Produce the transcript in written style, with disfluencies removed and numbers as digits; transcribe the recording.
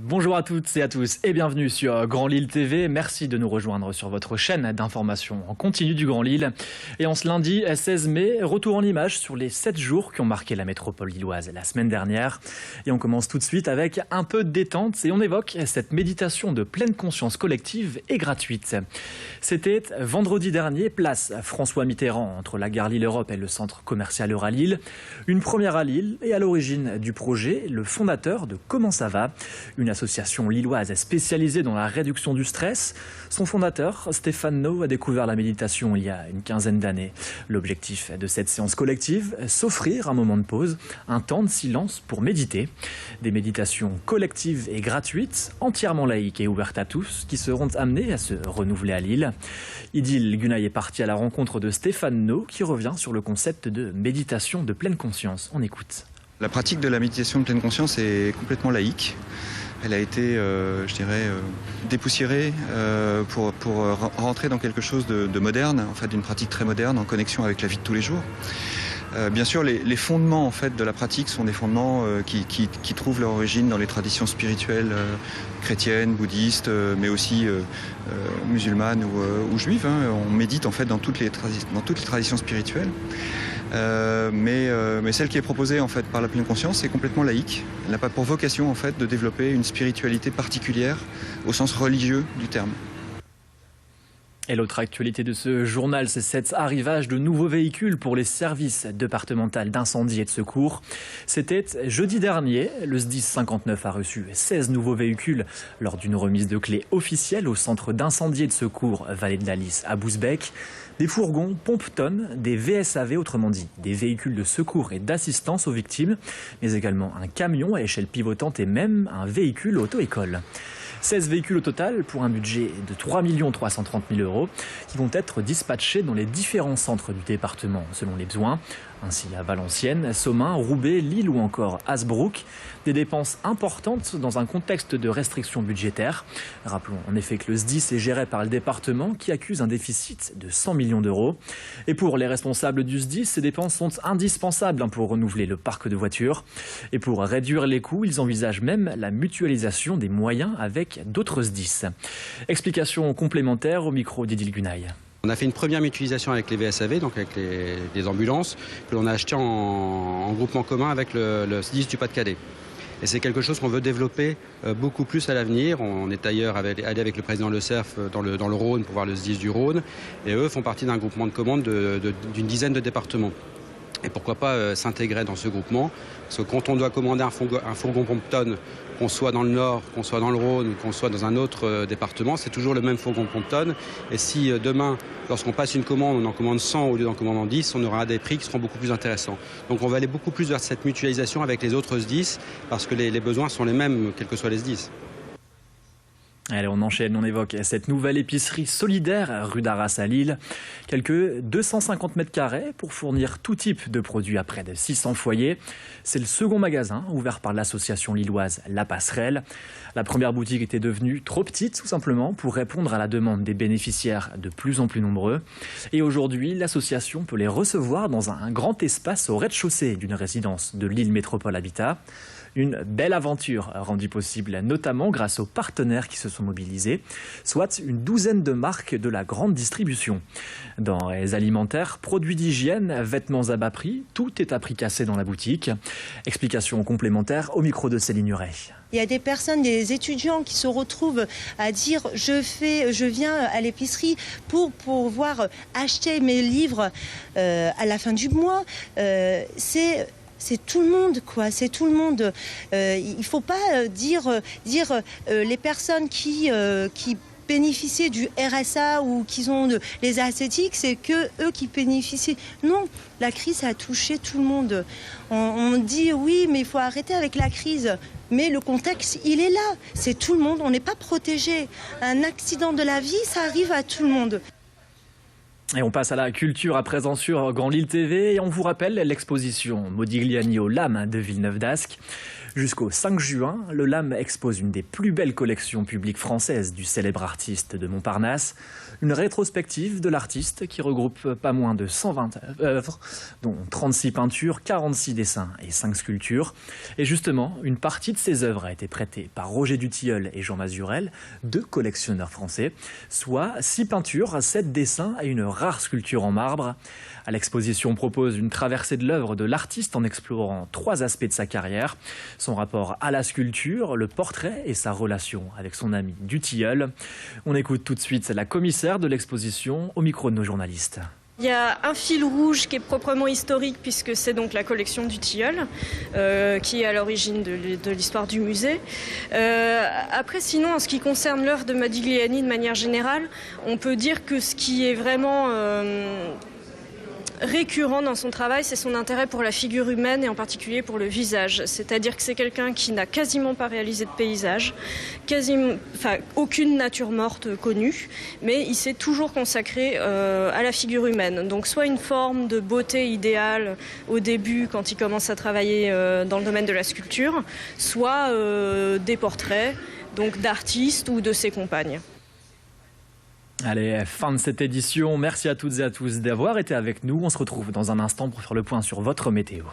Bonjour à toutes et à tous et bienvenue sur Grand Lille TV. Merci de nous rejoindre sur votre chaîne d'information en continu du Grand Lille. Et en ce lundi 16 mai, retour en images sur les 7 jours qui ont marqué la métropole lilloise la semaine dernière. Et on commence tout de suite avec un peu de détente et on évoque cette méditation de pleine conscience collective et gratuite. C'était vendredi dernier, place François Mitterrand, entre la gare Lille-Europe et le centre commercial Euralille. Une première à Lille et à l'origine du projet, le fondateur de Comment ça va, une association lilloise spécialisée dans la réduction du stress. Son fondateur, Stéphane No, a découvert la méditation il y a une quinzaine d'années. L'objectif de cette séance collective, s'offrir un moment de pause, un temps de silence pour méditer. Des méditations collectives et gratuites, entièrement laïques et ouvertes à tous, qui seront amenées à se renouveler à Lille. Idil Gunay est parti à la rencontre de Stéphane No, qui revient sur le concept de méditation de pleine conscience. On écoute. La pratique de la méditation de pleine conscience est complètement laïque. Elle a été, dépoussiérée pour rentrer dans quelque chose de moderne, en fait, d'une pratique très moderne, en connexion avec la vie de tous les jours. Bien sûr, les fondements en fait, de la pratique sont des fondements qui trouvent leur origine dans les traditions spirituelles chrétiennes, bouddhistes, mais aussi musulmanes ou juives. On médite en fait dans toutes les traditions spirituelles. Mais celle qui est proposée en fait par la pleine conscience est complètement laïque. Elle n'a pas pour vocation en fait de développer une spiritualité particulière au sens religieux du terme. Et l'autre actualité de ce journal, c'est cet arrivage de nouveaux véhicules pour les services départementaux d'incendie et de secours. C'était jeudi dernier. Le SDIS 59 a reçu 16 nouveaux véhicules lors d'une remise de clés officielle au centre d'incendie et de secours Vallée de la Lys à Bousbecq. Des fourgons pompe-tonnes, des VSAV, autrement dit, des véhicules de secours et d'assistance aux victimes, mais également un camion à échelle pivotante et même un véhicule auto-école. 16 véhicules au total pour un budget de 3 330 000 € qui vont être dispatchés dans les différents centres du département selon les besoins. Ainsi à Valenciennes, Somain, Roubaix, Lille ou encore Hasbrook. Des dépenses importantes dans un contexte de restrictions budgétaires. Rappelons en effet que le SDIS est géré par le département qui accuse un déficit de 100 millions d'euros. Et pour les responsables du SDIS, ces dépenses sont indispensables pour renouveler le parc de voitures. Et pour réduire les coûts, ils envisagent même la mutualisation des moyens avec d'autres SDIS. Explication complémentaire au micro d'Idil Gunay. On a fait une première mutualisation avec les VSAV, donc avec les ambulances, que l'on a acheté en groupement commun avec le SDIS du Pas-de-Calais. Et c'est quelque chose qu'on veut développer beaucoup plus à l'avenir. On est d'ailleurs allé avec le président Le Cerf dans le Rhône pour voir le SDIS du Rhône. Et eux font partie d'un groupement de commandes d'une dizaine de départements. Et pourquoi pas s'intégrer dans ce groupement? Parce que quand on doit commander un fourgon pompe-tonne, qu'on soit dans le Nord, qu'on soit dans le Rhône ou qu'on soit dans un autre département, c'est toujours le même fourgon pompe-tonne. Et si demain, lorsqu'on passe une commande, on en commande 100 au lieu d'en commander 10, on aura des prix qui seront beaucoup plus intéressants. Donc on va aller beaucoup plus vers cette mutualisation avec les autres SDIS parce que les besoins sont les mêmes, quels que soient les SDIS. Allez, on enchaîne, on évoque cette nouvelle épicerie solidaire rue d'Arras à Lille. Quelques 250 mètres carrés pour fournir tout type de produits à près de 600 foyers. C'est le second magasin ouvert par l'association lilloise La Passerelle. La première boutique était devenue trop petite tout simplement pour répondre à la demande des bénéficiaires de plus en plus nombreux. Et aujourd'hui, l'association peut les recevoir dans un grand espace au rez-de-chaussée d'une résidence de Lille Métropole Habitat. Une belle aventure rendue possible notamment grâce aux partenaires qui se sont mobilisés, soit une douzaine de marques de la grande distribution. Denrées alimentaires, produits d'hygiène, vêtements à bas prix, tout est à prix cassé dans la boutique. Explication complémentaire au micro de Céline Huret. Il y a des personnes, des étudiants qui se retrouvent à dire je viens à l'épicerie pour pouvoir acheter mes livres à la fin du mois. C'est tout le monde, quoi. C'est tout le monde. Il ne faut pas dire les personnes qui bénéficient du RSA ou qui ont les ascétiques, c'est que eux qui bénéficient. Non, la crise a touché tout le monde. On dit oui, mais il faut arrêter avec la crise. Mais le contexte, il est là. C'est tout le monde. On n'est pas protégé. Un accident de la vie, ça arrive à tout le monde. Et on passe à la culture à présent sur Grand Lille TV et on vous rappelle l'exposition Modigliani aux lames de Villeneuve d'Ascq. Jusqu'au 5 juin, le LAM expose une des plus belles collections publiques françaises du célèbre artiste de Montparnasse. Une rétrospective de l'artiste qui regroupe pas moins de 120 œuvres, dont 36 peintures, 46 dessins et 5 sculptures. Et justement, une partie de ces œuvres a été prêtée par Roger Dutilleul et Jean Mazurel, 2 collectionneurs français, soit 6 peintures, 7 dessins et une rare sculpture en marbre. À l'exposition propose une traversée de l'œuvre de l'artiste en explorant 3 aspects de sa carrière, son rapport à la sculpture, le portrait et sa relation avec son ami Dutilleul. On écoute tout de suite la commissaire de l'exposition au micro de nos journalistes. Il y a un fil rouge qui est proprement historique puisque c'est donc la collection Dutilleul qui est à l'origine de l'histoire du musée. Après sinon en ce qui concerne l'œuvre de Modigliani de manière générale, on peut dire que ce qui est vraiment récurrent dans son travail, c'est son intérêt pour la figure humaine et en particulier pour le visage. C'est-à-dire que c'est quelqu'un qui n'a quasiment pas réalisé de paysage, aucune nature morte connue, mais il s'est toujours consacré à la figure humaine. Donc soit une forme de beauté idéale au début quand il commence à travailler dans le domaine de la sculpture, soit des portraits donc d'artistes ou de ses compagnes. Allez, fin de cette édition. Merci à toutes et à tous d'avoir été avec nous. On se retrouve dans un instant pour faire le point sur votre météo.